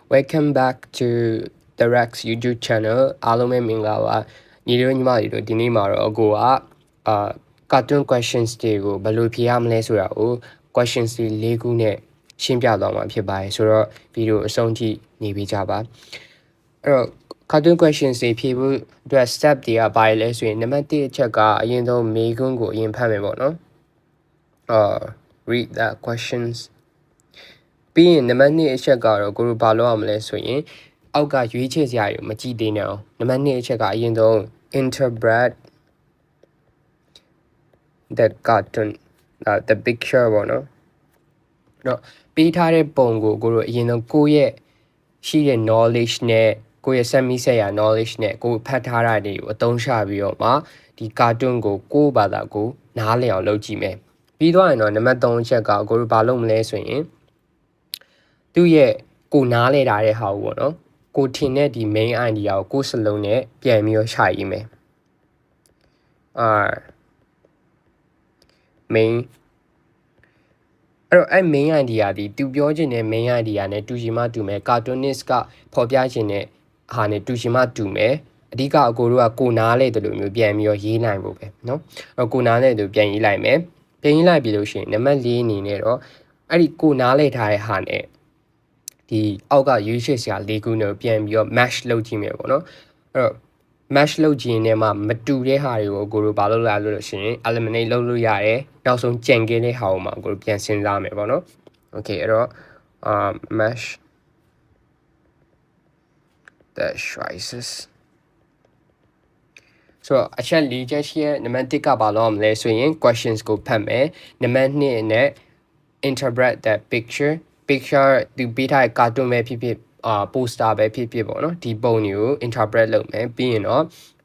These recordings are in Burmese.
Welcome back to the Rex YouTube channel အားလုံးပဲမင်္ဂလာပါညီတို့ညီမတွေတို့ဒီနေ့မှာတော့အကိုကcartoon questions တွေကိုဘယ်လိုဖြေရမလဲဆိုတာကို questions တွေ၄ခုနဲ့ရှင်းပြသွားမှာဖြစ်ပါတယ်ဆိုတော့ဗီဒီယိုအဆုံးထိနေပေးကြပါအဲ့တော့ cartoon questions တွေဖြေဖို့အတွက် step တွေကဘာလဲဆိုရင်နံပါတ်1အချက်ကအရင်ဆုံးမေးခွန်းကိုအရင်ဖတ်မယ်ပေါ့နော်read the questions ပြီးရင်နံပါတ်2အချက်ကတော့ကိုတို့ဘာလုပ်ရမလဲဆိုရင်အောက်ကရွေးချယ်စရာတွေမကြည့်သေးနဲ့အောင်နံပါတ်2အချက်ကအရင်ဆုံး interpret that cartoon the picture ပေါ့နော်တော့ပေးထားတဲ့ပုံကိုကိုတို့အရင်ဆုံးကိုယ့်ရဲ့ရှိတဲ့ knowledge နဲ့ကိုယ့်ရဲ့ semi ဆက်ရာ knowledge နဲ့ကိုယ်ဖတ်ထားတာတွေကိုအသုံးချပြီးတော့မှဒီ cartoon ကိုကိုယ့်ဘာသာကိုနားလည်အောင်လုပ်ကြည့်မယ်ပြီးတော့ရင်တော့နံပါတ်3အချက်ကကိုတို့ဘာလုပ်မလဲဆိုရင်သူ့ရဲ့ကိုနားလဲတာတဲ့ဟာကိုပေါ့နော်ကိုထင်တဲ့ဒီ main idea ကိုကိုယ်စလုံးနဲ့ပြန်ပြီးတော့ရှာရေးမယ်main အဲ့တော့အဲ့ main idea ဒီသူပြောချင်တဲ့ main idea နဲ့တူချင်မှတူမယ် cartoonist ကဖော်ပြချင်တဲ့ဟာနဲ့တူချင်မှတူမယ်အဓိကအကိုတို့ကကိုနားလဲတယ်လို့မျိုးပြန်ပြီးတော့ရေးနိုင်ဖို့ပဲเนาะအဲ့ကိုနားလဲတယ်ပြန်ရေးလိုက်မယ်ပြန်ရေးလိုက်ပြီလို့ရှိရင်နံပါတ်4အနေနဲ့တော့အဲ့ဒီကိုနားလဲထားတဲ့ဟာနဲ့ဒီအောက်ကရွေးချယ်စရာ၄ခုနဲ့ပြန်ပြီးတော့ match လုပ်ကြည့်မယ်ပေါ့နော်အဲ့တော့ match လုပ်ကြည့်ရင်မှမတူတဲ့ဟာတွေကိုကိုတို့ဘာလုပ်လာလို့ရှိရင် eliminate လုပ်လို့ရတယ်နောက်ဆုံးကြံခဲ့တဲ့ဟာကိုမှကိုတို့ပြန်စဉ်းစားမယ်ပေါ့နော် okay အဲ့တော့match the choices ဆိုတော့အချက်၄ချက်ရှိရဲ့နံပါတ်1ကဘာလုပ်ရမလဲဆိုရင် questions ကိုဖတ်မယ်နံပါတ်2နဲ့ interpret that picture သူပေးထားတဲ့ cartoon ပဲဖြစ်ဖြစ်poster ပဲဖြစ်ဖြစ်ပေါ့နော်ဒီပုံတွေကို interpret လုပ်မယ်ပြီးရင်တော့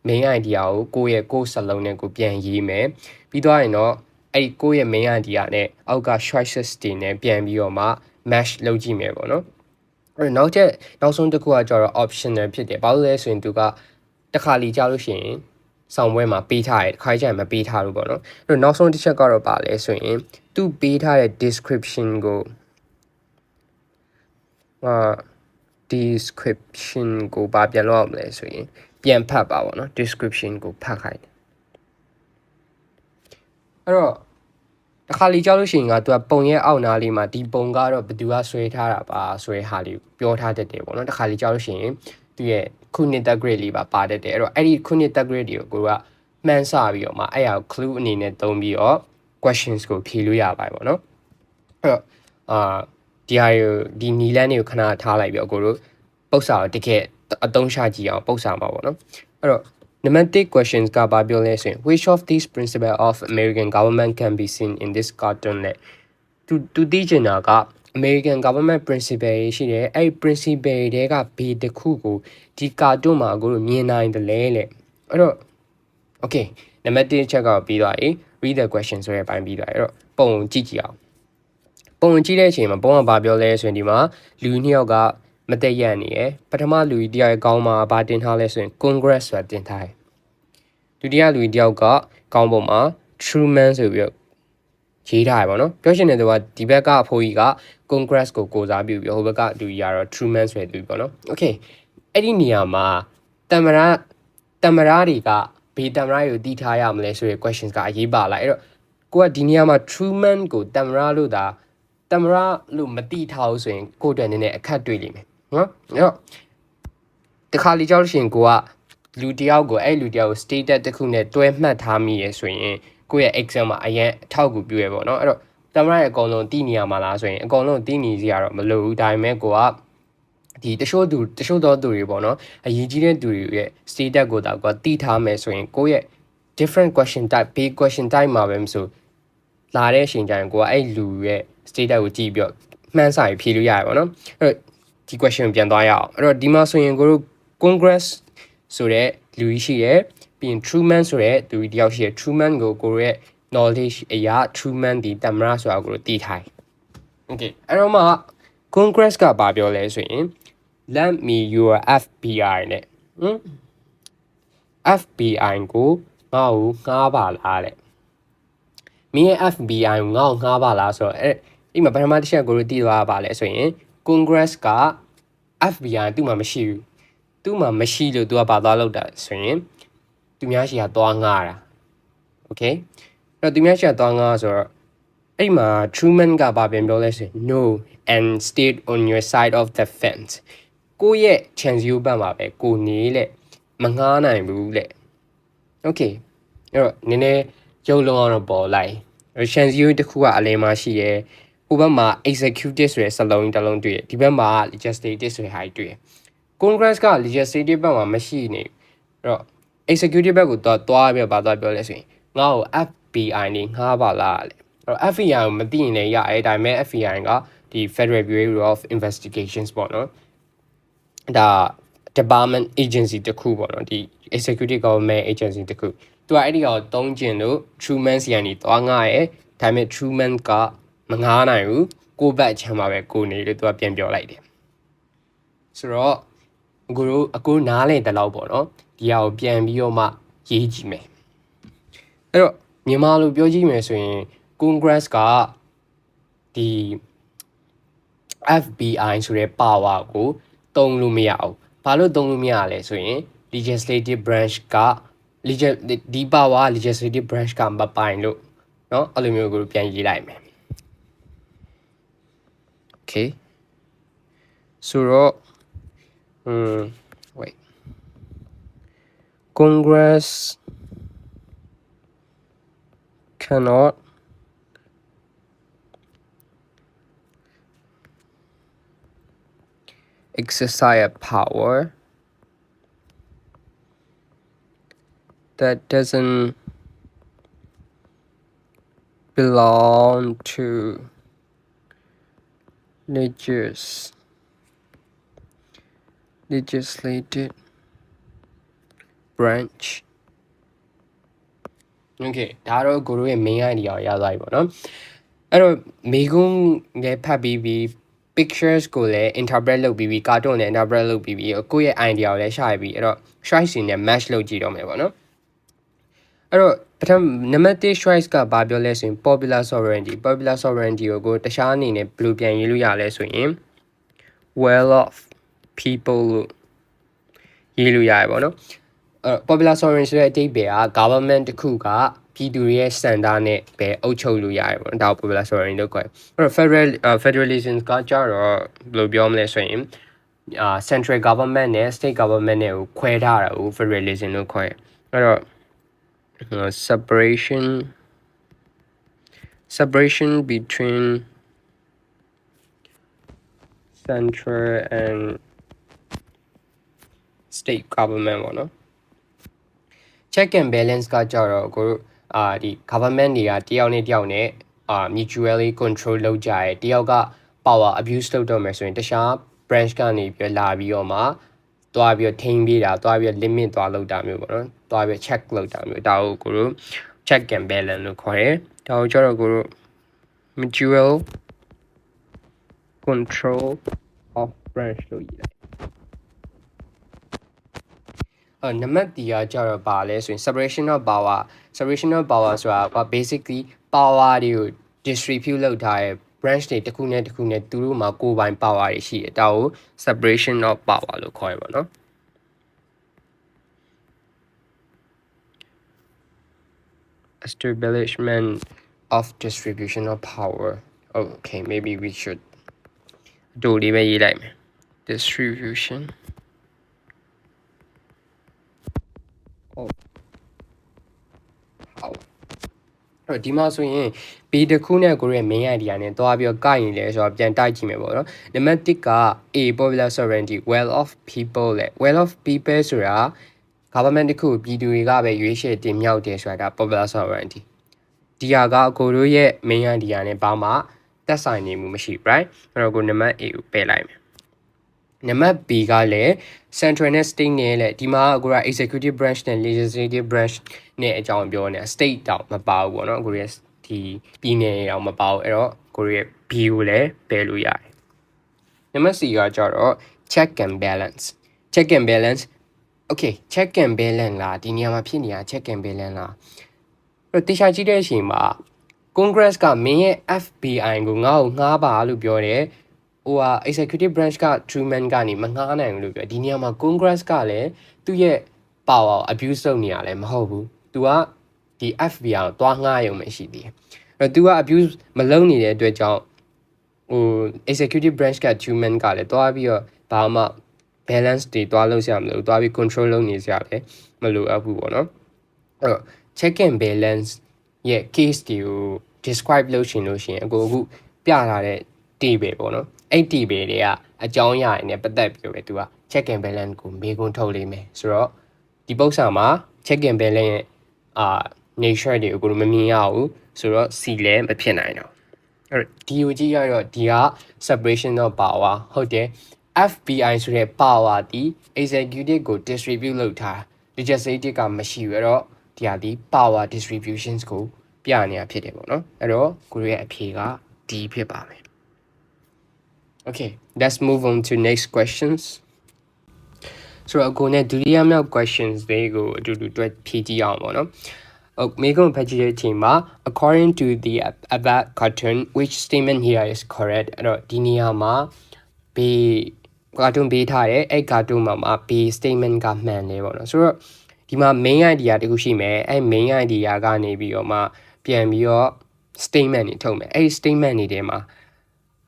main idea ကိုကိုယ့်စလုံးနဲ့ကိုပြန်ရေးမယ်ပြီးတော့ရင်တော့အဲ့ဒီကိုယ့်ရဲ့ main idea နဲ့အောက်က choices တွေနဲ့ပြန်ပြီးတော့မှ match လုပ်ကြည့်မယ်ပေါ့နော်အဲ့နောက်ဆုံးတစ်ခုကကျတော့ optional ဖြစ်တယ်ဘာလို့လဲဆိုရင်သူကတစ်ခါလီကြားလို့ရှိရင်ဆောင်ပွဲမှာပေးထားတယ်တစ်ခါကျရင်မပေးထားဘူးပေါ့နော်အဲ့တော့နောက်ဆုံးတစ်ချက်ကတော့ပါလဲဆိုရင်သူပေးထားတဲ့ description ကိုdescription ကိုဘာပြန်လို့ရမလဲဆိုရင်ပြန်ဖတ်ပါပေါ့နော် description ကိုဖတ်ခိုင်းတယ်အဲ့တော့တစ်ခါလီကြောက်လို့ရှိရင်ကသူကပုံရဲ့အောက်နားလေးမှာဒီပုံကတော့ဘယ်သူကဆွဲထားတာပါဆိုတဲ့ဟာလေးပြောထားတတ်တယ်ပေါ့နော်တစ်ခါလီကြောက်လို့ရှိရင်သူရဲ့ခုနှစ်တက် grade လေးပါတတ်တယ်အဲ့တော့အဲ့ဒီခုနှစ်တက် grade တွေကိုကမှန်းဆပြီးတော့မှအဲ့ဟာ clue အနေနဲ့သုံးပြီးတော့ questions ကိုဖြေလို့ရပါတယ်ပေါ့နော်အဲ့တော့ဒီဟာဒီနီလန်းတွေကိုခဏထားလိုက်ပြီးတော့ကိုတို့ပုတ်စာကိုတကယ်အသုံးချကြည့်အောင်ပုတ်စာမှာပေါ့နော်အဲ့တော့number 1 questions ကဘာပြောလဲဆိုရင် which of these principles of American government can be seen in this cartoon နဲ့သူသိချင်တာက American government principle ရှိတယ်အဲ့ principle တွေကဘယ်တစ်ခုကိုဒီ cartoon မှာကိုတို့မြင်နိုင်တယ်လဲလေအဲ့တော့ okay နံပါတ်1ချက်ကတော့ပြီးသွားပြီ read the question ဆိုတဲ့ပိုင်းပြီးသွားပြီအဲ့တော့ပုံကြည့်ကြည့်အောင်ပုံကြည့်တဲ့အချိန်မှာပုံကဘာပြောလဲဆိုရင်ဒီမှာလူနှစ်ယောက်ကမတက်ရနေရယ်ပထမလူကြီးတယောက်ရဲ့ခေါင်းမှာဘာတင်ထားလဲဆိုရင် Congress ဆိုတာတင်ထားတယ်ဒုတိယလူကြီးတယောက်ကခေါင်းပုံမှာ Truman ဆိုပြီးတော့ရေးထားရပါတော့ပြောချင်တဲ့သူကဒီဘက်ကအဖိုးကြီးက Congress ကိုကိုစားပြုပြီးဟိုဘက်ကလူကြီးကတော့ Truman ဆိုတဲ့သူပေါ့နော် okay အဲ့ဒီနေရာမှာတမရတွေကဘေးတမရတွေကိုတည်ထားရမလဲဆိုတဲ့ questions ကအရေးပါလာအဲ့တော့ကိုကဒီနေရာမှာ Truman ကိုတမရလို့ဒါတမရလို့မတိထားဘူးဆိုရင်ကိုယ့်အတွက်နည်းနည်းအခက်တွေ့လိမ့်မယ်နော်အဲ့တော့တခါလေကြောက်လို့ရှိရင်ကိုကလူတယောက်ကိုအဲ့လူတယောက်ကို status တစ်ခုနဲ့တွဲမှတ်ထားမိရဆိုရင်ကိုယ့်ရဲ့ exam မှာအရင်အထောက်ကူပြုရပေါ့နော်အဲ့တော့တမရရဲ့အကုန်လုံးတည်နေရမှာလားဆိုရင်အကုန်လုံးတည်နေစီရတော့မလိုဘူးဒါပေမဲ့ကိုကဒီတချို့သောသူတွေပေါ့နော်အရေးကြီးတဲ့သူတွေရဲ့ status ကိုတော့ကိုကတည်ထားမယ်ဆိုရင်ကိုယ့်ရဲ့ different question type big question type မှာပဲမဆိုလာတဲ့အချိန်ကျရင်ကိုကအဲ့လူရဲ့ status ကိုကြည့်ပြီးတော့မှန်းစာဖြေလို့ရရပါတော့အဲ့တော့ဒီ question ပြန်သွားရအောင်အဲ့တော့ဒီမှာဆိုရင်ကိုတို့ Congress ဆိုတဲ့လူကြီးရှိတယ်ပြီးရင် Truman ဆိုတဲ့သူကြီးတယောက်ရှိတယ် Truman ကိုရဲ့ knowledge အရာ Truman ဒီတမရဆိုတာကိုတည်ထားတယ် okay အဲ့တော့မှ Congress ကဘာပြောလဲဆိုရင် let me your FBI နဲ့FBI ကိုငါ့ကိုငှားပါလားတဲ့မင်းရဲ့ FBI ကိုငါ့ကိုငှားပါလားဆိုတော့အဲ့ဒီမှာပထမတစ်ချက်ကိုတို့တည်သွားပါလဲဆိုရင် Congress က FBI သူ့မှာမရှိဘူးသူ့မှာမရှိလို့သူကဘာသွားလောက်တာဆိုရင်သူများရှိကသွားငားတာ okay အဲ့တော့သူများရှိကသွားငားဆိုတော့အဲ့မှာ Truman ကဘာပြန်ပြောလဲဆိုရင် no and stayed on your side of the fence ကိုရဲ့ chance ယူပတ်မှာပဲကိုနေလက်မငားနိုင်ဘူးလက် okay အဲ့တော့နည်းနည်းရုပ်လုံးအောင်ပေါ်လိုက် chance ယူတစ်ခုကအလဲမှာရှိရဲဟိုဘက်မှာ executive ဆိုတဲ့စလုံးတစ်လုံးတွေ့ရဒီဘက်မှာ legislative ဆိုတဲ့ဟာတွေ့ရ Congress က legislative ဘက်မှာမရှိနေအဲ့တော့ executive ဘက်ကိုသွားပြီးတော့ပြောလဲဆိုရင်ငါ့ကို FBI နေငှားပါလားလေအဲ့တော့ FBI ကိုမသိရင်လည်းရအဲ့ဒါပေမဲ့ FBI ကဒီ Federal Bureau of Investigations ပေါ့နော်ဒါ department agency တခုပေါ့နော်ဒီ executive government agency တခုသူကအဲ့ဒီအောင်တုံးကျင်လို့ Truman စီကနေသွားငှားရဲဒါပေမဲ့ Truman ကမငှားနိုင်ဘူးကိုဘက်ချမ်းမှာပဲကိုနေလို့သူကပြန်ပြောလိုက်တယ်ဆိုတော့အကိုနားလဲတဲ့လောက်ပေါ့နော်ဒီဟာကိုပြန်ပြီးတော့မှရေးကြည့်မယ်အဲ့တော့မြန်မာလိုပြောကြည့်မယ်ဆိုရင် Congress ကဒီ FBI ဆိုတဲ့ power ကိုတုံးလို့မရဘူးဘာလို့တုံးလို့မရလဲဆိုရင် legislative branch ကဒီ power legislative branch ကမပိုင်လို့เนาะအဲ့လိုမျိုးကိုပြန်ရေးလိုက်မယ် okay ဆိုတော့ wait Congress cannot exercise a power that doesn't belong to legislative branch okay ဒါတော့ကိုတို့ရဲ့ main idea ကိုရသွားပြီပေါ့နော်အဲ့တော့မိကုန်းလည်းဖတ်ပြီး pictures ကိုလည်း interpret လုပ်ပြီး cartoon လည်း interpret လုပ်ပြီးကိုယ့်ရဲ့ idea ကိုလည်းရှာရပြီးအဲ့တော့ choice တွေနဲ့ match လုပ်ကြည့်တော့မယ်ပေါ့နော်အဲ့တော့ပထမ number 1 choice ကဘာပြောလဲဆိုရင် popular sovereignty ကိုတခြားအနေနဲ့ဘယ်လိုပြန်ရေးလို့ရလဲဆိုရင် well of people လို့ရေးလို့ရတယ်ပေါ့နော်popular sovereignty ဆိုတဲ့အဓိပ္ပာယ်က government တစ်ခုကပြည်သူတွေရဲ့စံသားနဲ့ပဲအုပ်ချုပ်လို့ရတယ်ပေါ့နော်ဒါကို popular sovereignty လို့ခေါ်တယ်အဲ့တော့ federalism ကကြတော့ဘယ်လိုပြောမလဲဆိုရင်central government နဲ့ state government နဲ့ကိုခွဲထားတာကို federalism လို့ခေါ်တယ်အဲ့တော့separation between central and state government ပေါ့နော် check and balance ကကြတော့ကိုဒီ government တွေကတယောက်နဲ့တယောက်နဲ့mutually control လုပ်ကြတယ်တယောက်က power abuse လုပ်တော့မယ်ဆိုရင်တခြား branch ကနေပြီးလာပြီးတော့မှသွားပြီးထိန်းပေးတာသွားပြီး limit သွားလုပ်တာမျိုးပေါ့နော်သွားပြီး check လုပ်တာမျိုးဒါကိုကို check and balance လို့ခေါ်တယ်ဒါကိုကြတော့ကို mutual control of branch လို့ရေးလိုက်နံပါတ်3ကကြတော့ပါလဲဆိုရင် separation of power ဆိုတာက basically power တွေကို distribute လုပ်ထားတဲ့ branch တွေတစ်ခုနဲ့သူတို့မှာကိုယ်ပိုင် power တွေရှိတယ်ဒါကို separation of power လို့ခေါ်ရပါတော့establishment of distribution of power okay maybe we should တို့လေးပဲရေးလိုက်မယ် distribution of power အဲ့တော့ဒီမှာဆိုရင် B တစ်ခုနဲ့ကိုရဲ့ main idea နဲ့တွားပြီးတော့ကိုက်ရင်လဲဆိုတော့ပြန်တိုက်ကြည့်မယ်ပေါ့နော်နံပါတ်1က A popular sovereignty well of people လေ well of people ဆိုတာ government တစ်ခုပြည်သူတွေကပဲရွေးချယ်တင်မြှောက်တယ်ဆိုတာ popular sovereignty ဒီဟာကကိုတို့ရဲ့ main idea နဲ့ဘာမှသက်ဆိုင်နေမှုမရှိ right အဲ့တော့ကိုနံပါတ် A ကိုပယ်လိုက်မယ်နံပါတ် B ကလည်း central နဲ့ state နဲ့လေဒီမှာကိုက executive branch နဲ့ legislative branch နဲ့အကြောင်းပြောနေတာ state တောင်မပါဘူးပေါ့နော်ကိုရဲ့ဒီပြည်နယ်တောင်မပါဘူးအဲ့တော့ကိုရဲ့ B ကိုလည်းပယ်လို့ရတယ်နံပါတ် C ကကြတော့ check and balance okay check and balance လားဒီနေရာမှာဖြစ်နေတာ check and balance လားအဲ့တော့တေချာကြည့်တဲ့အချိန်မှာ Congress ကမင်းရဲ့ FBI ကိုငါ့ကိုငှားပါလို့ပြောတယ် executive branch က Truman ကနေမငှားနိုင်ဘူးလို့ပြောဒီနေရာမှာ Congress ကလည်းသူ့ရဲ့ power abuse လုပ်နေရလဲမဟုတ်ဘူး။ तू ကဒီ FBI ကိုတွားငှားရုံပဲရှိသေးတယ်။तू က abuse မလုပ်နေတဲ့အတွက်ကြောင့်executive branch က Truman ကလည်းတွားပြီးတော့ဘာမှ balance တွေတွားလို့ဆရာမလို့တွားပြီး control လုပ်နေဆရာလဲမလိုအပ်ဘူးပေါ့နော်။အဲ့တော့ check and balance ရဲ့ case တွေကို describe လုပ်ရှင်အခုပြလာတဲ့ table ပေါ့နော်။အဲ့ table တွေကအကြောင်းအရာတွေနဲ့ပတ်သက်ပြီးတော့ပဲ तू က check and balance ကိုမေးခွန်းထုတ်လိမ့်မယ်ဆိုတော့ဒီပု္ပ္ပာမှာ check and balance ရဲ့nature တွေကိုမမြင်ရဘူးဆိုတော့ C လည်းမဖြစ်နိုင်တော့အဲ့ဒီကိုကြည့်ရတော့ဒီက separation of power ဟုတ်တယ် FBI ဆိုတဲ့ power ဒီ executive ကို distribute လုပ်ထား legislative ကမရှိဘူးအဲ့တော့ဒီဟာဒီ power distributions ကိုပြနေတာဖြစ်တယ်ပေါ့နော်အဲ့တော့ကိုရဲ့အဖြေက D ဖြစ်ပါမယ် Okay let's move on to next questions so အခုနဲ့ဒုတိယမြောက် questions တွေကိုအတူတူတွဲဖြေကြည့်အောင်ပေါ့နော်မေကွန်ဖတ်ကြည့်တဲ့အချိန်မှာ according to the above cartoon which statement here is correct အဲ့တော့ဒီနေရာမှာဘေး cartoon ပေးထားတယ်အဲ့ cartoon မှာဘေး statement ကမှန်တယ်ပေါ့နော်ဆိုတော့ဒီမှာ main idea တခုရှိမယ်အဲ့ main idea ကနေပြီးတော့မှပြန်ပြီးတော့ statement တွေထုတ်မယ်အဲ့ statement တွေထဲမှာ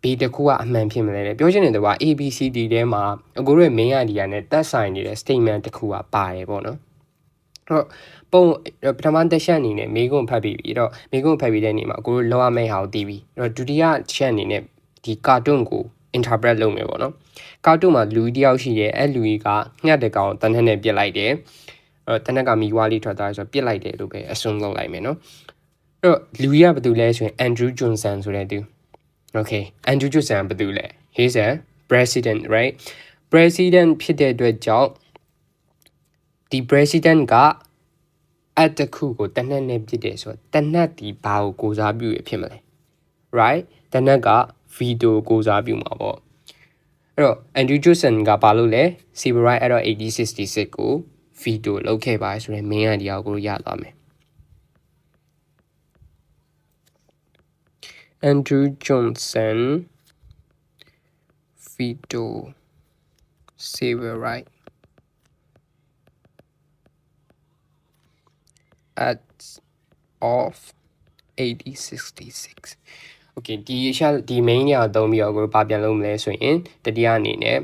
ဘေးတစ်ခုကအမှန်ဖြစ်မလဲလေပြောချင်တဲ့သူက ABCD ထဲမှာအကိုတို့ရဲ့ main idea နဲ့သက်ဆိုင်နေတဲ့ statement တစ်ခုကပါတယ်ပေါ့နော်အဲ့တော့ပုံပထမတစ်ချက်အနေနဲ့မေကွန်ဖတ်ပြီးတော့မေကွန်ဖတ်ပြီးတဲ့နေ့မှာအကိုတို့လောက်ရမယ့်ဟာကိုသိပြီအဲ့တော့ဒုတိယချက်အနေနဲ့ဒီကာတွန်းကို interpret လုပ်မယ်ပေါ့နော်ကာတွန်းမှာလူတစ်ယောက်ရှိတယ်အဲ့လူကြီးကငှက်တကောင်တနက်နဲ့ပြစ်လိုက်တယ်အဲ့တော့တနက်ကမီဝါးလေးထွက်သွားဆိုတော့ပြစ်လိုက်တယ်လို့ပဲအစွန်းလုပ်လိုက်မယ်နော်အဲ့တော့လူကြီးကဘာတူလဲဆိုရင် Andrew Johnson ဆိုတဲ့သူ Okay Andrew Johnson ဘာတူလဲ he's a president right president ဖြစ်တဲ့အတွက်ကြောင့်ဒီ president ကအတခုကိုတနက်နဲ့ပြစ်တယ်ဆိုတော့တနက်ဒီဘာကိုကိုစားပြုရဖြစ်မလဲ right တနက်က veto ကိုစားပြုမှာပေါ့အဲ့တော့ Andrew Johnson ကဘာလို့လဲ civil right အဲ့တော့1866ကို veto လုပ်ခဲ့ပါဆိုရင် main idea ကိုရသွားမယ် Andrew Johnson veto civil right at of 1866 Okay ဒီ main ညာသုံးပြီးတော့ကိုဘာပြန်လုပ်မလဲဆိုရင်တတိယအနေနဲ့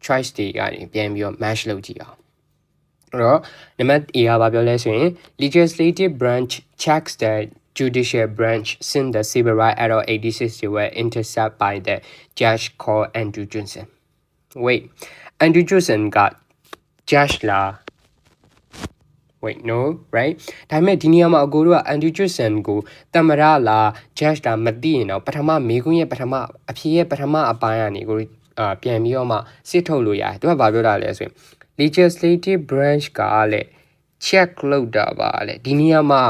choice တွေကနေပြန်ပြီးတော့ match လုပ်ကြည့်အောင်အဲ့တော့နံပါတ် A ကဘာပြောလဲဆိုရင် legislative branch checks the judicial branch since the civil rights act of 1860 were intercepted by the judge called Andrew Johnson wait Andrew Johnson က judge လား Wait no right ဒါပေမဲ့ဒီနေရာမှာအကိုတို့က Andrew Johnson ကိုတမရလား judge တာမသိရင်တော့ပထမမေကွန်းရဲ့ပထမအဖြေရဲ့ပထမအပိုင်းကနေကိုပြန်ပြီးတော့မှစစ်ထုတ်လို့ရတယ်သူကဘာပြောတာလဲဆိုရင် legislative branch ကလည်း check လုပ်တာပါလေဒီနေရာမှာ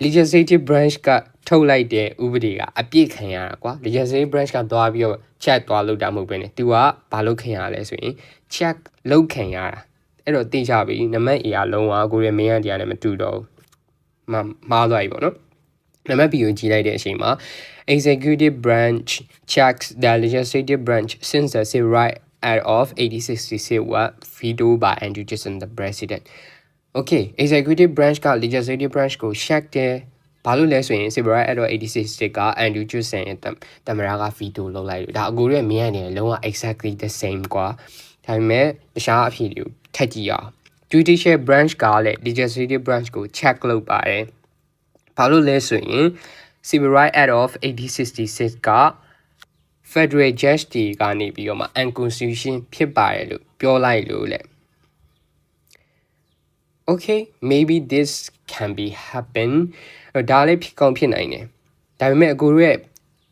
legislative branch ကထုတ်လိုက်တဲ့ဥပဒေကအပြည့်ခံရတာကွာ legislative branch ကသွားပြီးတော့ check သွားလုပ်တာမဟုတ်ဘဲနဲ့သူကဘာလုပ်ခံရလဲဆိုရင် check လုပ်ခံရတာအဲ့တော့သိကြပြီနံပါတ် A ကလုံးဝကိုရဲ့ main idea နဲ့မတူတော့ဘူးမှားသွားပြီပေါ့နော်နံပါတ် B ကိုကြည့်လိုက်တဲ့အချိန်မှာ executive branch checks the legislative branch since the civil rights act of 1866 was vetoed by Andrew Johnson the president Okay executive branch က legislative branch ကို check တယ်ဘာလို့လဲဆိုရင် civil rights act of 1866က Andrew Johnson ရဲ့တမရက veto လုပ်လိုက်လို့ဒါအကိုရဲ့ main idea နဲ့လုံးဝ exactly the same ကွာဒါပေမဲ့တခြားအဖြေတွေကိုထပ်ကြည့်အောင် judicial branch ကလည်း legislative branch ကို check လုပ်ပါတယ်ဘာလို့လဲဆိုရင် civil rights act of 1866က federal judge တွေကနေပြီးတော့မှ unconstitution ဖြစ်ပါတယ်လို့ပြောလိုက်လို့လေ Okay maybe this can be happen ဒါလည်းဖြစ်ကောင်းဖြစ်နိုင်တယ်ဒါပေမဲ့အကိုရဲ့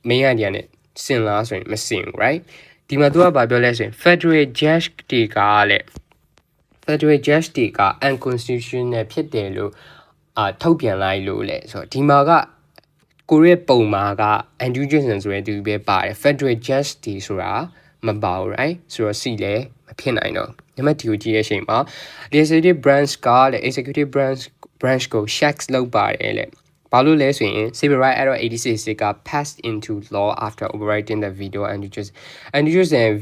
main idea နဲ့စင်လားဆိုရင်မစင်ဘူး right ဒီမှာသူကဘာပြောလဲဆိုရင် federal judge တွေကလည်း federal judge တွေက unconstitutional ဖြစ်တယ်လို့ထုတ်ပြန်လိုက်လို့လေဆိုတော့ဒီမှာကကိုရဲ့ပုံမှာက Andrew Johnson ဆိုတဲ့သူပဲပါတယ် federal judge တွေဆိုတာမပါဘူး right ဆိုတော့ C လည်းမဖြစ်နိုင်တော့နံပါတ် D ကိုကြည့်တဲ့အချိန်မှာ legislative branch ကလည်း executive branch ကို checks လုပ်ပါတယ်လေ ဘာလို့လဲဆိုရင် Civil Rights Act 86က passed into law after overriding the video and just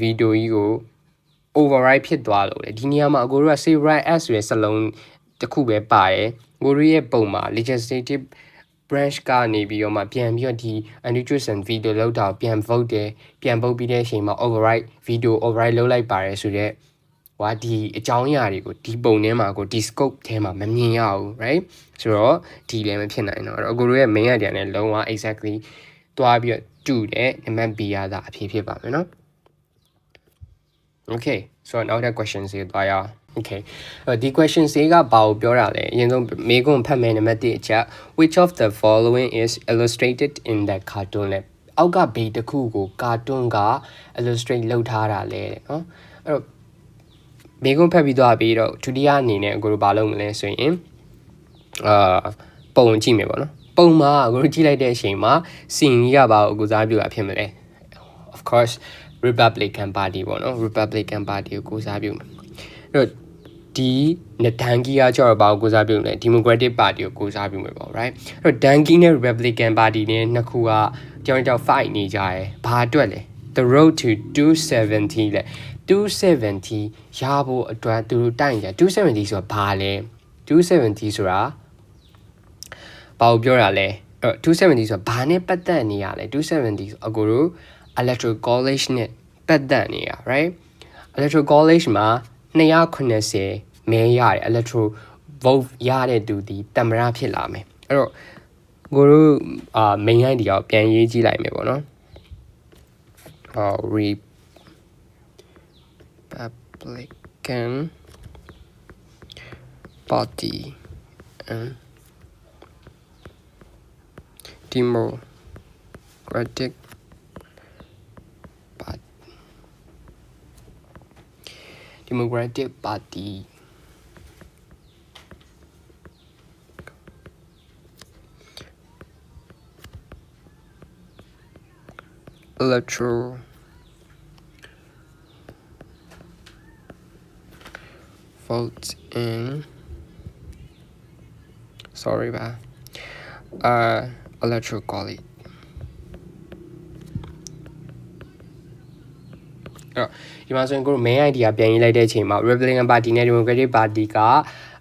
video ကြီးကို override ဖြစ်သွားလို့လေဒီနေရာမှာအကိုတို့က Civil Rights Act ဆိုတဲ့စလုံးတစ်ခုပဲပါတယ်ကိုတို့ရဲ့ပုံမှာ legislative branch ကနေပြီးတော့မှပြန်ပြီးတော့ဒီ anti-treason video လောက်တော့ပြန် vote တယ်ပြန် vote ပြီးတဲ့အချိန်မှာ override video override လုပ်လိုက်ပါတယ်ဆိုတော့ဟွာဒီအကြောင်းအရာတွေကိုဒီပုံထဲမှာကိုဒီ scope ထဲမှာမမြင်ရဘူး right ဆိုတော့ဒီလည်းမဖြစ်နိုင်တော့အကိုတို့ရဲ့ main idea နဲ့လုံးဝ exactly တွားပြီးတော့တူတယ်နံပါတ် B ရတာအဖြစ်ဖြစ်ပါမယ်နော် okay so now the question စီသွားရအောင် okay ဒီ question စီကဘာကိုပြောတာလဲအရင်ဆုံးမေးခွန်းဖတ်မယ်နံပါတ်1အချက် which of the following is illustrated in the cartoon လဲအောက်ကဘေးတစ်ခုကို cartoon က illustrate လုပ်ထားတာလဲเนาะအဲ့တော့မေးခွန်းဖတ်ပြီးသွားပြီးတော့ဒုတိယအနေနဲ့ကိုတို့ဘာလုပ်မလဲဆိုရင်ပုံကြည့်မယ်ပေါ့နော်ပုံမှာကိုတို့ကြည့်လိုက်တဲ့အချိန်မှာစင်ကြီးကဘာကိုကိုစားပြုတာဖြစ်မလဲ of course Republican Party ပေါ့နော် Republican Party ကိုကိုစားပြုမယ်အဲ့တော့ဒီဒန်ကီကကျတော့ဘာကိုကိုစားပြုလဲ Democratic Party ကိုကိုစားပြုမယ်ပေါ့ right အဲ့တော့ဒန်ကီနဲ့ Republican Party နဲ့နှစ်ခုကကြောင် fight နေကြတယ်ဘာအတွက်လဲ the road to 270လဲ270ရဖို့အတွက်သူတို့တိုက်ကြ270ဆိုတာဘာလဲ270ဆိုတာဘာကိုပြောတာလဲ270ဆိုတာဘာနဲ့ပတ်သက်နေရလဲ270ဆိုအကိုတို့ electoral college နဲ့ပတ်သက်နေရ right electoral college မှာ290မဲရတယ် electoral vote ရတဲ့သူဒီတမရဖြစ်လာမယ်အဲ့တော့ကိုတို့main line ဒီအောင်ပြန်ရေးကြည့်လိုက်မယ်ပေါ့နော်Republican Party and Democratic Party electoral vote in sorry ba electoral college ဒီမှာဆိုရင်ကိုတို့ main idea ပြန်ရေးလိုက်တဲ့အချိန်မှာ Republican Party နဲ့ Democratic Party က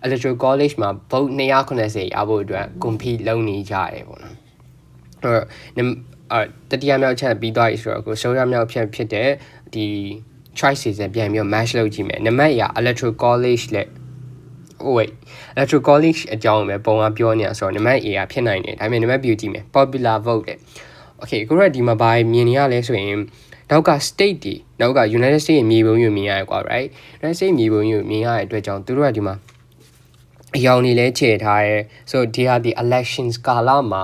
electoral college မှာ vote 290ရဖို့အတွက် compete လုပ်နေကြတယ်ပေါ့နော်တတိယမြောက်ချက်ပြီးသွားပြီဆိုတော့ကိုဆုံးရမြောက်ဖြစ်တဲ့ဒီ choices ပြန်ပြီးတော့ match လုပ်ကြည့်မယ်နံပါတ်အရ electoral college လက် wait electoral college အကြောင်းပဲပုံကပြောနေတာဆိုတော့နံပါတ် A ကဖြစ်နိုင်တယ်ဒါပေမဲ့နံပါတ် B ကိုကြည့်မယ် popular vote တဲ့ okay ကိုရဒီမှာဘာမြင်နေရလဲဆိုရင်နောက်က state တွေနောက်က United States မြေပုံကြီးမြင်ရတယ်ကွာ right United States မြေပုံကြီးမြင်ရတဲ့အတွက်ကြောင့်သူတို့ကဒီမှာအယောင်နေလဲခြေထားရဲဆိုတော့ဒီဟာဒီ elections ကာလမှာ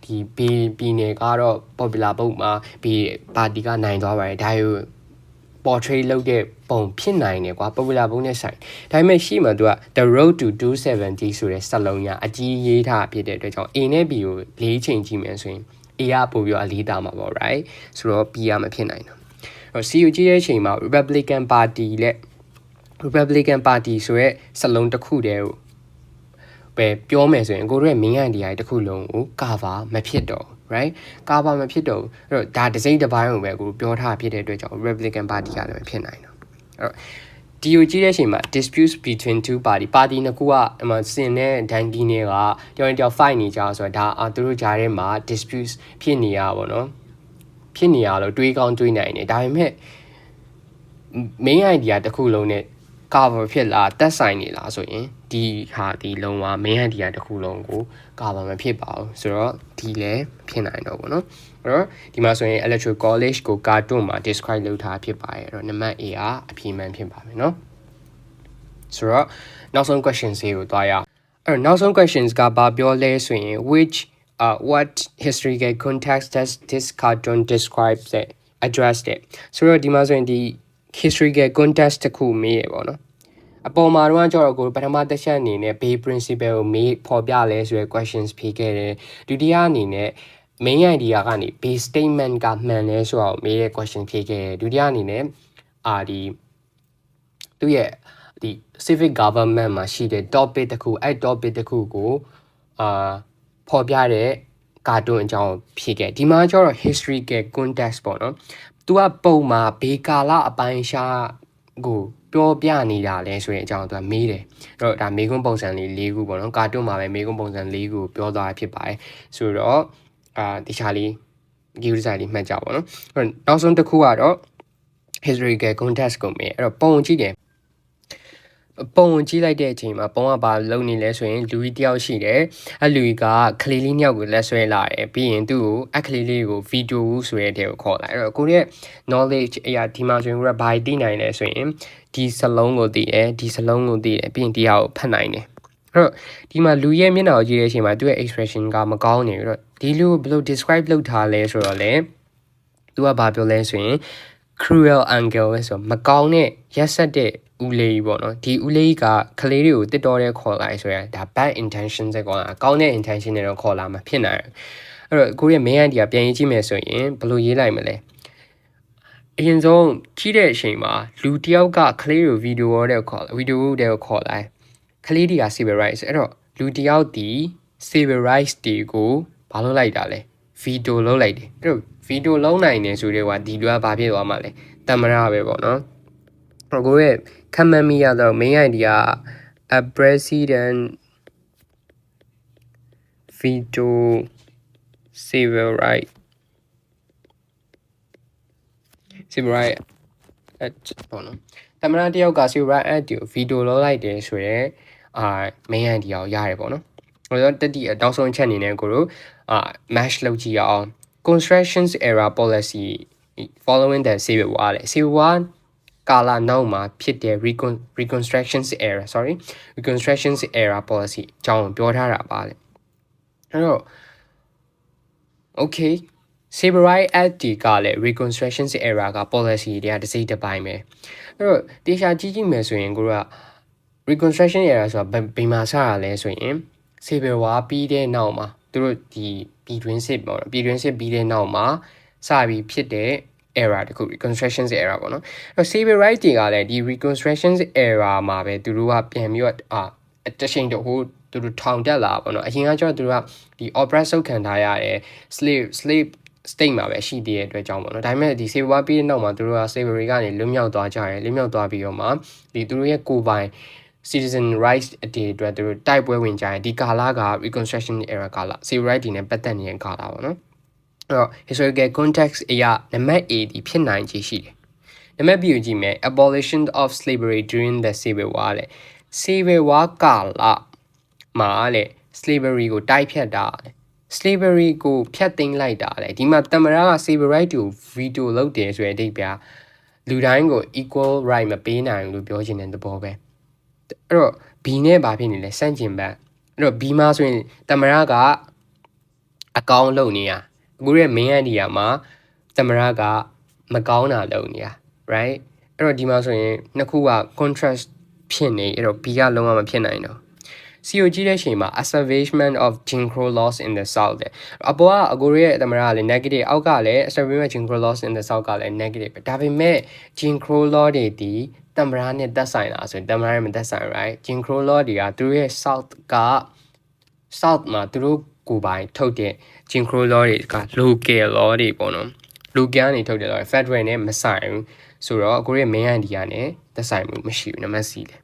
ဒီပြည်နယ်ကတော့ popular vote မှာပါတီကနိုင်သွားပါတယ်ဒါကို portray လုပ်တဲ့ပုံဖြစ်နိုင်တယ်ကွာ popular vote နဲ့ဆိုင်ဒါပေမဲ့ရှိမှသူက the road to 270ဆိုတဲ့စက်လုံးညာအကြီးရေးထားဖြစ်တဲ့အတွက်ကြောင့် A နဲ့ B ကိုလေးချိန်ကြည့်မယ်ဆိုရင် A ကပို့ပြီးအလေးတာမှာပေါ့ right ဆိုတော့ B ကမဖြစ်နိုင်တော့အဲ့ C ကိုကြည့်တဲ့အချိန်မှာ Republican Party လက် Republican Party ဆိုရဲစလုံးတစ်ခုတည်းကိုပဲပြောမယ်ဆိုရင်ကိုတို့ရဲ့ main idea တစ်ခုလုံးကို cover မဖြစ်တော့ right cover မဖြစ်တော့အဲ့တော့ဒါတစ်စိမ့်တစ်ပိုင်းကိုပဲကိုပြောထားဖြစ်တဲ့အတွက်ကြောင့် Republican Party ကလည်းဖြစ်နိုင်တော့အဲ့တော့ဒီကိုကြည့်တဲ့အချိန်မှာ disputes between two party နှစ်ခုကစင်နဲ့ဒန်ကီနဲ့ကတယောက် fight နေကြဆိုတော့ဒါသူတို့ကြားထဲမှာ disputes ဖြစ်နေရပါတော့ဖြစ်နေရလို့တွေးကောင်းတွေးနိုင်တယ်ဒါပေမဲ့ main idea တစ်ခုလုံးနဲ့ cover ဖြစ်လားတက်ဆိုင်နေလားဆိုရင်ဒီဟာဒီလုံးဝ main idea တစ်ခုလုံးကို cover မဖြစ်ပါဘူးဆိုတော့ဒီလည်းဖြစ်နိုင်တော့ဘောနော်အဲ့တော့ဒီမှာဆိုရင် electoral college ကို cartoon မှာ describe လုပ်ထားဖြစ်ပါတယ်အဲ့တော့နံပါတ် A ကအဖြေမှန်ဖြစ်ပါမယ်နော်ဆိုတော့နောက်ဆုံး question စီကိုတွားရအောင်အဲ့တော့နောက်ဆုံး questions ကဘာပြောလဲဆိုရင် which what historical context does this cartoon describe that address it ဆိုတော့ဒီမှာဆိုရင်ဒီ historical context တစ်ခုမေးရပေါ့နော်အပေါ်မှာတော့ကျွန်တော်ကိုပထမတစ်ချက်အနေနဲ့ Bay principle ကိုမေးဖော်ပြလဲဆိုရယ် questions ဖြေခဲ့တယ်ဒုတိယအနေနဲ့ main idea ကနေ Bay statement ကမှန်လဲဆိုတော့မေးတဲ့ question ဖြေခဲ့တယ်ဒုတိယအနေနဲ့ဒီသူရဲ့ဒီ civic government မှာရှိတဲ့ topic တစ်ခုအဲ့ topic တစ်ခုကို ဖော်ပြတဲ့ကာတွန်းအကြောင်းဖြစ်ခဲ့ဒီမှာကျတော့ historical context ပေါ့နော်သူကပုံမှာဘေးကာလအပိုင်းရှားကိုပြောပြနေတာလဲဆိုရင်အကြောင်းသူကမေးတယ်အဲ့တော့ဒါမေးခွန်းပုံစံလေး၄ခုပေါ့နော်ကာတွန်းမှာပဲမေးခွန်းပုံစံ၄ခုပြောသွားတာဖြစ်ပါတယ်ဆိုတော့တခြားလေးဒီဥစားလေးမှတ်ကြပါတော့အဲ့တော့နောက်ဆုံးတစ်ခုကတော့ historical context ကိုမေးအဲ့တော့ပုံကြည့်တယ်ပုံကြည့်လိုက်တဲ့အချိန်မှာပုံကဘာလုံနေလဲဆိုရင်လူကြီးတယောက်ရှိတယ်အဲ့လူကြီးကကလေးလေးနှစ်ယောက်ကိုလက်ဆွဲလာတယ်ပြီးရင်သူ့ကိုအခလေးလေးကိုဗီဒီယိုဆိုတဲ့တဲ့ကိုခေါ်လာအဲ့တော့ကိုရဲ့ knowledge အရာဒီမှာဆိုရင်ကိုကဘာသိနိုင်လဲဆိုရင်ဒီစလုံးကိုသိတယ်ဒီစလုံးကိုသိတယ်ပြီးရင်ဒီဟာကိုဖတ်နိုင်တယ်အဲ့တော့ဒီမှာလူရဲ့မျက်နှာကိုကြည့်တဲ့အချိန်မှာသူ့ရဲ့ expression ကမကောင်းနေဘူးအဲ့တော့ဒီလူကိုဘယ်လို describe လုပ်ထားလဲဆိုတော့လေသူကဘာပြောလဲဆိုရင် cruel angle ပဲဆိုမကောင်းတဲ့ရက်ဆက်တဲ့ဦးလေးပေါ့နော်ဒီဦးလေးကကလေးတွေကိုတစ်တော်တဲ့ခေါ်လိုက်ဆိုရင်ဒါ bad intention စကောလားကောင်းတဲ့ intention နဲ့တော့ခေါ်လာမှာဖြစ်နိုင်အဲ့တော့ကိုရဲ့ main idea ပြန်ရေးကြည့်မယ်ဆိုရင်ဘယ်လိုရေးလိုက်မလဲအရင်ဆုံးကြည့်တဲ့အချိန်မှာလူတယောက်ကကလေးကိုဗီဒီယိုတဲ့ခေါ်ဗီဒီယိုတဲ့ခေါ်လိုက်ကလေးတွေက civil rights အဲ့တော့လူတယောက်ဒီ civil rights တွေကိုဘာလုပ်လိုက်တာလဲဗီဒီယိုလုပ်လိုက်တယ်အဲ့တော့ဗီဒီယိုလုံးနိုင်နေဆိုတဲ့ကဒီလူကဘာဖြစ်သွားမှာလဲတမရပဲပေါ့နော်ကိုရဲ့ခံမှန်းမိရတော့ main idea a president veto civil right ပေါ့နော်တမရတယောက်က civil right act ကို veto လုပ်လိုက်တယ်ဆိုရင်main idea ကိုရတယ်ပေါ့နော်ဟိုတော့တတိအတောက်ဆုံးချက်အနေနဲ့ကိုတို့match လုပ်ကြည့်အောင် constructions era policy following the civil war လေ civil war ကာလနောက်မှာဖြစ်တဲ့ reconstructions era policy အကြောင်းပြောထားတာပါလေအဲ့တော့ okay civil rights act ကလည်း reconstructions era က policy တွေကတစ်စိတ်တစ်ပိုင်းပဲအဲ့တော့တေချာကြည့်ကြည့်မယ်ဆိုရင်ကိုက reconstruction era ဆိုတာဘယ်မှာစရလဲဆိုရင် civil war ပြီးတဲ့နောက်မှာသူတို့ဒီပြည်တွင်းစစ်ပေါ့နော်ပြည်တွင်းစစ်ပြီးတဲ့နောက်မှာစပြီးဖြစ်တဲ့ era တခု reconstruction era ပေါ့နော်အဲ့တော့ civil rights တွေကလည်းဒီ reconstruction era မှာပဲသူတို့ကပြန်ပြီးတော့တချိန်တည်းဟိုသူတို့ထောင်တက်လာပေါ့နော်အရင်ကကျတော့သူတို့ကဒီ oppress ဆုတ်ခံထားရတယ် slave state မှာပဲရှိသေးတဲ့အတွက်ကြောင့်ပေါ့နော်ဒါပေမဲ့ဒီ civil war ပြီးတဲ့နောက်မှာသူတို့က slavery ကနေလွတ်မြောက်သွားကြတယ်လွတ်မြောက်သွားပြီးတော့မှဒီသူတို့ရဲ့ကိုယ်ပိုင် citizen rights အတေအတွက်သူတို့တိုက်ပွဲဝင်ကြတယ်ဒီကာလက reconstruction era ကာလ civil rights တွေနဲ့ပတ်သက်နေတဲ့ကာလပေါ့နော်အဲ့တော့ historical context အရာနံပါတ် A ဒီဖြစ်နိုင်ခြေရှိတယ်နံပါတ် B ကိုကြည့်မယ် abolition of slavery during the civil war လေ civil war ကာလမှာလေ slavery ကိုတိုက်ဖြတ်တာလေ slavery ကိုဖျက်သိမ်းလိုက်တာလေဒီမှာတမရက civil right ကို veto လုပ်တယ်ဆိုတဲ့အဓိပ္ပာယ်လူတိုင်းကို equal right မပေးနိုင်ဘူးလို့ပြောချင်တဲ့သဘောပဲအဲ့တော့ B နဲ့ဘာဖြစ်နေလဲစန့်ကျင်ဘက်အဲ့တော့ B မှာဆိုရင်တမရကအကောင်းလုပ်နေရအခုရဲ့ main idea မှာတမရကမကောင်းတာလုပ်နေရ right အဲ့တော့ဒီမှာဆိုရင်နှစ်ခုက contrast ဖြစ်နေအဲ့တော့ B ကလုံးဝမဖြစ်နိုင်တော့ CO ကြည့်တဲ့အချိန်မှာ establishment of Jim Crow laws in the south အပေါ်ကအကိုရဲ့တမရကလည်း negative အောက်ကလည်း establishment Jim Crow laws in the south ကလည်း negative ပဲဒါပေမဲ့ Jim Crow law တွေဒီတမရနဲ့သက်ဆိုင်တာဆိုရင်တမရနဲ့မသက်ဆိုင် right Jim Crow law တွေကသူတို့ရဲ့ south မှာသူတို့ကိုယ်ပိုင်ထုတ်တဲ့ Jim Crow law တွေက local law တွေပေါ့နော် local ကနေထုတ်တဲ့ law federal နဲ့မဆိုင်ဘူးဆိုတော့ကိုရဲ့ main idea နဲ့သက်ဆိုင်မှုမရှိဘူးနံပါတ် C လေ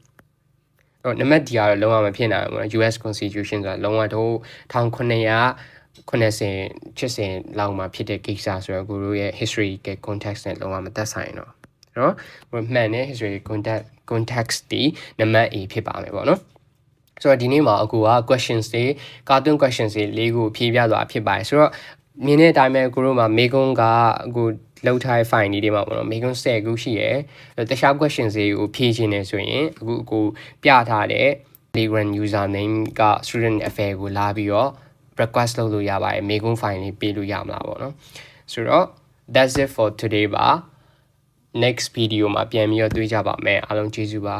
နံပါတ် D ကတော့လုံးဝမဖြစ်နိုင်ဘူးနော် US Constitution ဆိုတာလုံးဝတော့1980လောက်မှာဖြစ်တဲ့ကိစ္စဆိုတော့ကိုတို့ရဲ့ history က context နဲ့လုံးဝမသက်ဆိုင်တော့เนาะမှန်တဲ့ history context ဒီနံပါတ် A ဖြစ်ပါမယ်ပေါ့နော်ဆိုတော့ဒီနေ့မှာအခုက questions တွေ cartoon questions တွေ၄ခုဖြေပြသွားဖြစ်ပါတယ်ဆိုတော့မြင်တဲ့အတိုင်းပဲကိုတို့မှာမေကွန်းကအခုလောက်ထားတဲ့ file တွေမှာပေါ့နော်မေကွန်း10ခုရှိရယ်တခြား questions တွေကိုဖြေချင်နေဆိုရင်အခုကိုပြထားတဲ့ Telegram username က student affair ကိုလာပြီးတော့ request လုပ်လို့ရပါတယ်မေကွန်း file လေးပေးလို့ရမလားပေါ့နော်ဆိုတော့ that's it for today ပါ next video မှာပြန်ပြီးတော့တွေ့ကြပါမယ်အားလုံးကျေးဇူးပါ